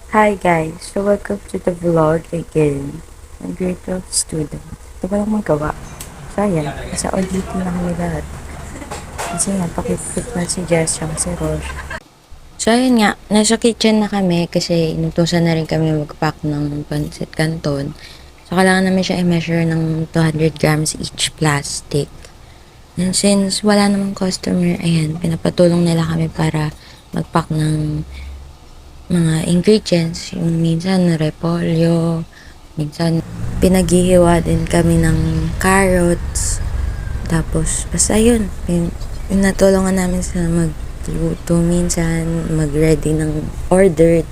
Hi guys! So welcome to the vlog again. I'm grade 12 student. Ito ba lang magawa? So ayan, nasa auditing na kami lahat. Kasi yan, pakipit na si Jess siya si Roche. So ayun nga, nasa kitchen na kami kasi inutusan na rin kami mag-pack ng pancit canton. So kailangan namin siya i-measure ng 200 grams each plastic. And since wala namang customer, ayan, pinapatulong nila kami para mag-pack ng mga ingredients. Yung minsan repolyo, minsan pinaghihiwa din kami ng carrots. Tapos, basta yun. Pinatulungan namin sa magluto minsan, mag-ready ng order.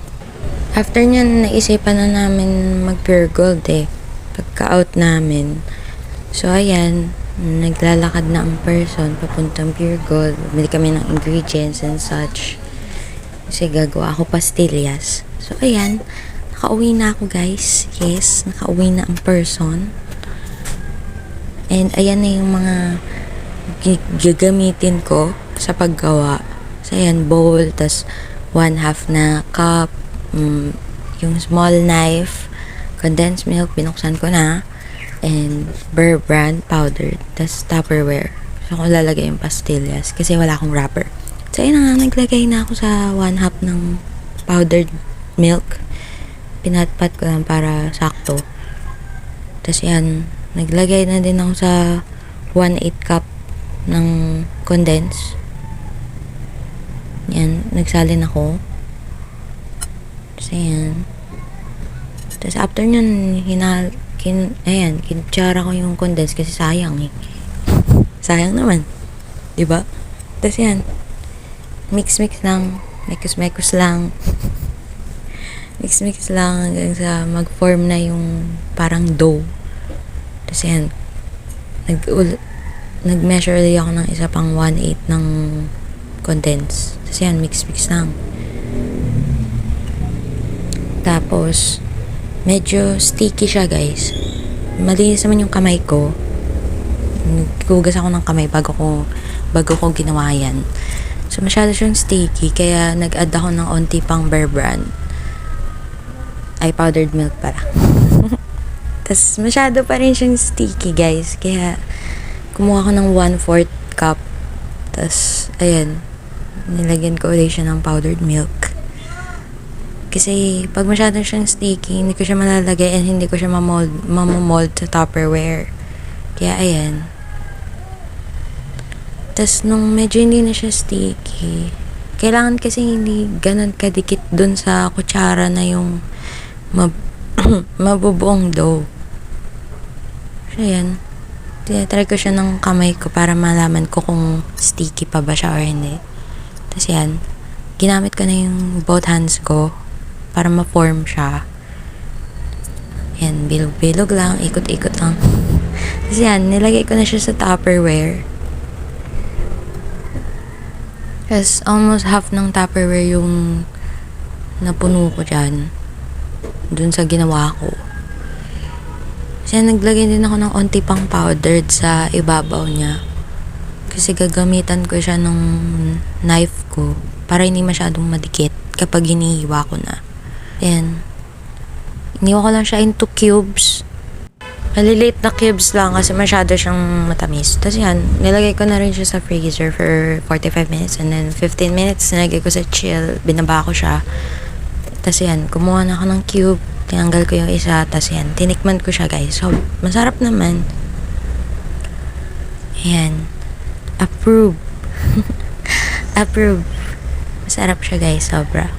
After nyan, naisipan na namin mag-pure gold pagka-out namin. So, ayan, naglalakad na ang person papuntang pure gold. Bili kami ng ingredients and such. Kasi gagawa ako pastillas. So, ayan. Nakauwi na ako, guys. Yes, nakauwi na ang person. And, ayan na yung mga gagamitin ko sa paggawa. So, ayan, bowl, tas 1/2 na cup, yung small knife, condensed milk, binuksan ko na, and Bear Brand powder, tas Tupperware. So, ako lalagay yung pastillas kasi wala akong wrapper. So, ayun na nga, naglagay na ako sa 1/2 ng powdered milk. Pinatpat ko lang para sakto. Tapos yan, naglagay na din ako sa 1/8 cup ng condense. Yan, nagsalin ako. Tapos yan. Tapos after nyan, kinitsara ko yung condense kasi sayang Sayang naman. Diba? Tapos yan, mix lang, mekos lang. Mix lang hanggang sa mag-form na yung parang dough. Tapos yan, nag-measure ulit ako ng isa pang 1/8 ng condense. Tapos yan, mix lang. Tapos, medyo sticky siya, guys. Malinis naman yung kamay ko. Naghugas ako ng kamay bago ko ginawa yan. So, masyado siyang sticky, kaya nag-add ako ng onti pang Bear Brand. Ay, powdered milk para. Tapos, masyado pa rin siyang sticky, guys. Kaya, kumuha ko ng 1/4 cup. Tapos, ayan, nilagyan ko ulit siya ng powdered milk. Kasi, pag masyado siyang sticky, hindi ko siya malalagay and hindi ko siya mamomold sa Tupperware. Kaya, ayan. Tapos, nung medyo hindi na siya sticky, kailangan kasi hindi ganun kadikit dun sa kutsara na yung mabubuong dough. So, ayan. Tinatry ko siya ng kamay ko para malaman ko kung sticky pa ba siya or hindi. Tapos, yan. Ginamit ko na yung both hands ko para ma-form siya. Yan. Bilog-bilog lang. Ikot-ikot lang. Tapos, yan. Nilagay ko na siya sa Tupperware. Yes, almost half ng Tupperware yung napuno ko dyan. Dun sa ginawa ko. Kasi naglagay din ako ng onti pang powdered sa ibabaw niya. Kasi gagamitan ko siya ng knife ko para hindi masyadong madikit kapag hinihiwa ko na. Ayan. Iniwa ko lang siya into cubes. Maliliit na cubes lang kasi masyado siyang matamis. Tapos yan, nilagay ko na rin siya sa freezer for 45 minutes and then 15 minutes nilagay ko sa chill, binaba ko siya. Tapos yan, kumuha na ako ng cube, tinanggal ko yung isa, tapos yan, tinikman ko siya, guys. So, masarap naman. Ayan. Approve. Approve. Masarap siya, guys, sobra.